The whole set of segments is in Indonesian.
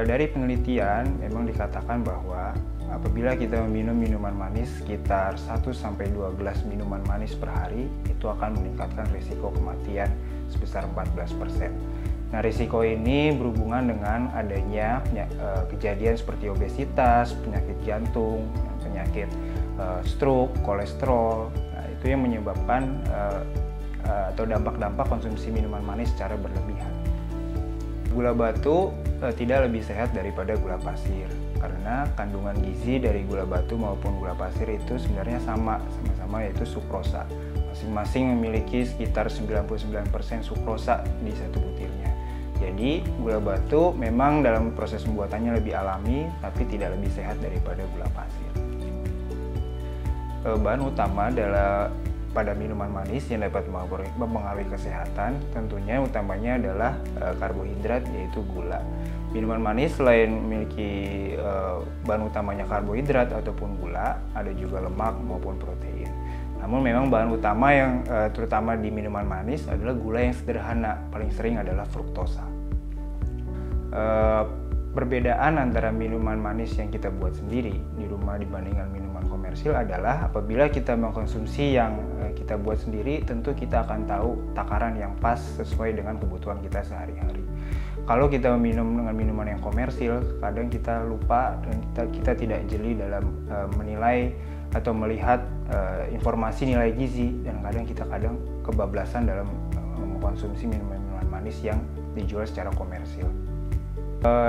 Dari penelitian memang dikatakan bahwa apabila kita meminum minuman manis sekitar 1-2 gelas minuman manis per hari, itu akan meningkatkan risiko kematian sebesar 14%. Nah, risiko ini berhubungan dengan adanya kejadian seperti obesitas, penyakit jantung, penyakit stroke, kolesterol. Nah, itu yang menyebabkan atau dampak-dampak konsumsi minuman manis secara berlebihan. Gula batu tidak lebih sehat daripada gula pasir, karena kandungan gizi dari gula batu maupun gula pasir itu sebenarnya sama-sama yaitu sukrosa. Masing-masing memiliki sekitar 99% sukrosa di satu butirnya. Jadi gula batu memang dalam proses pembuatannya lebih alami, tapi tidak lebih sehat daripada gula pasir. Bahan utama pada minuman manis yang dapat mempengaruhi kesehatan tentunya utamanya adalah karbohidrat, yaitu gula. Minuman manis selain memiliki bahan utamanya karbohidrat ataupun gula, ada juga lemak maupun protein. Namun memang bahan utama yang terutama di minuman manis adalah gula yang sederhana, paling sering adalah fruktosa. Perbedaan antara minuman manis yang kita buat sendiri di rumah dibandingkan minuman komersil adalah apabila kita mengkonsumsi yang kita buat sendiri, tentu kita akan tahu takaran yang pas sesuai dengan kebutuhan kita sehari-hari. Kalau kita minum dengan minuman yang komersil, kadang kita lupa dan kita tidak jeli dalam menilai atau melihat informasi nilai gizi, dan kita kebablasan dalam mengkonsumsi minuman manis yang dijual secara komersil.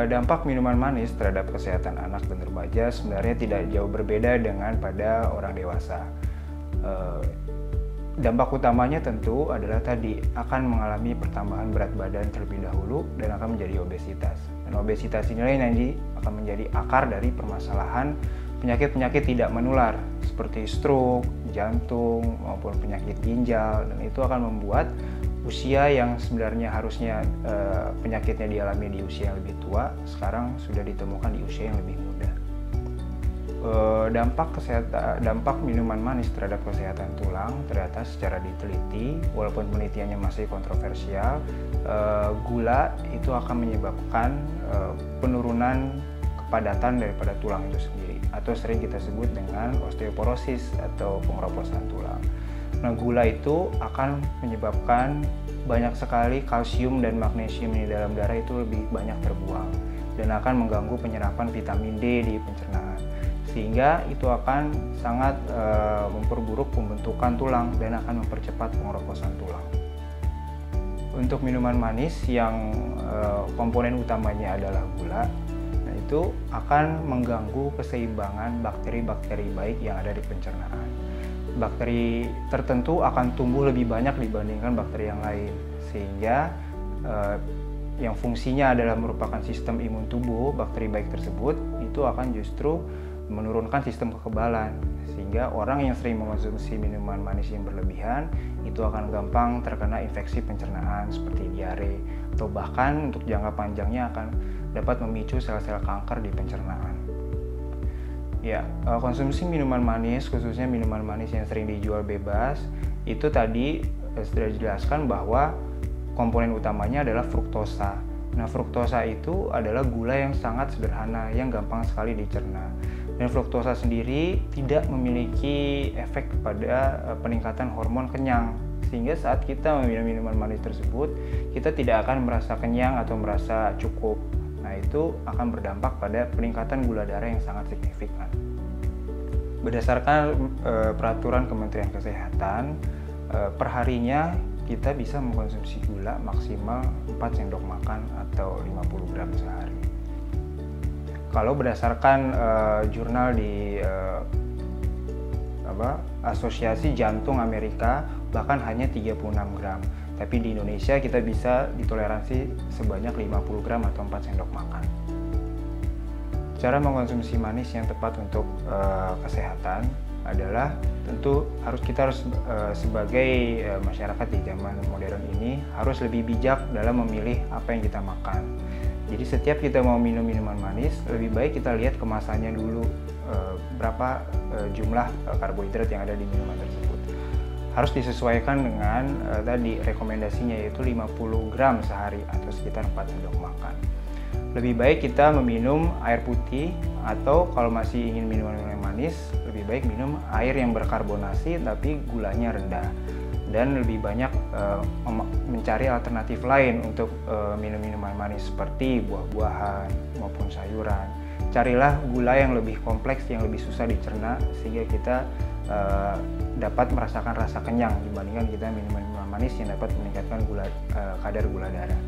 Dampak minuman manis terhadap kesehatan anak dan remaja sebenarnya tidak jauh berbeda dengan pada orang dewasa. Dampak utamanya tentu adalah tadi akan mengalami pertambahan berat badan terlebih dahulu dan akan menjadi obesitas. Dan obesitas inilah yang nanti akan menjadi akar dari permasalahan penyakit-penyakit tidak menular seperti stroke, jantung maupun penyakit ginjal, dan itu akan membuat usia yang sebenarnya harusnya penyakitnya dialami di usia yang lebih tua, sekarang sudah ditemukan di usia yang lebih muda. Dampak minuman manis terhadap kesehatan tulang ternyata secara diteliti, walaupun penelitiannya masih kontroversial, gula itu akan menyebabkan penurunan kepadatan daripada tulang itu sendiri, atau sering kita sebut dengan osteoporosis atau pengeroposan tulang. Nah, gula itu akan menyebabkan banyak sekali kalsium dan magnesium di dalam darah itu lebih banyak terbuang dan akan mengganggu penyerapan vitamin D di pencernaan, sehingga itu akan sangat memperburuk pembentukan tulang dan akan mempercepat pengeroposan tulang. Untuk minuman manis yang komponen utamanya adalah gula, nah itu akan mengganggu keseimbangan bakteri-bakteri baik yang ada di pencernaan. Bakteri tertentu akan tumbuh lebih banyak dibandingkan bakteri yang lain, sehingga yang fungsinya adalah merupakan sistem imun tubuh, bakteri baik tersebut itu akan justru menurunkan sistem kekebalan, sehingga orang yang sering mengonsumsi minuman manis yang berlebihan itu akan gampang terkena infeksi pencernaan seperti diare, atau bahkan untuk jangka panjangnya akan dapat memicu sel-sel kanker di pencernaan. Ya, konsumsi minuman manis, khususnya minuman manis yang sering dijual bebas, itu tadi sudah dijelaskan bahwa komponen utamanya adalah fruktosa. Nah, fruktosa itu adalah gula yang sangat sederhana, yang gampang sekali dicerna. Dan fruktosa sendiri tidak memiliki efek pada peningkatan hormon kenyang, sehingga saat kita meminum minuman manis tersebut, kita tidak akan merasa kenyang atau merasa cukup. Nah, itu akan berdampak pada peningkatan gula darah yang sangat signifikan. Berdasarkan peraturan Kementerian Kesehatan, perharinya kita bisa mengkonsumsi gula maksimal 4 sendok makan atau 50 gram sehari. Kalau berdasarkan jurnal di Asosiasi Jantung Amerika, bahkan hanya 36 gram. Tapi di Indonesia kita bisa ditoleransi sebanyak 50 gram atau 4 sendok makan. Cara mengkonsumsi manis yang tepat untuk kesehatan adalah tentu kita harus sebagai masyarakat di zaman modern ini harus lebih bijak dalam memilih apa yang kita makan. Jadi setiap kita mau minum minuman manis, lebih baik kita lihat kemasannya dulu, berapa jumlah karbohidrat yang ada di minuman tersebut. Harus disesuaikan dengan tadi rekomendasinya, yaitu 50 gram sehari atau sekitar 4 sendok makan. lebih baik kita meminum air putih, atau kalau masih ingin minuman yang manis, lebih baik minum air yang berkarbonasi tapi gulanya rendah. Dan lebih banyak mencari alternatif lain untuk minum minuman manis seperti buah-buahan maupun sayuran. Carilah gula yang lebih kompleks, yang lebih susah dicerna, sehingga kita dapat merasakan rasa kenyang dibandingkan kita minum minuman manis yang dapat meningkatkan kadar gula darah.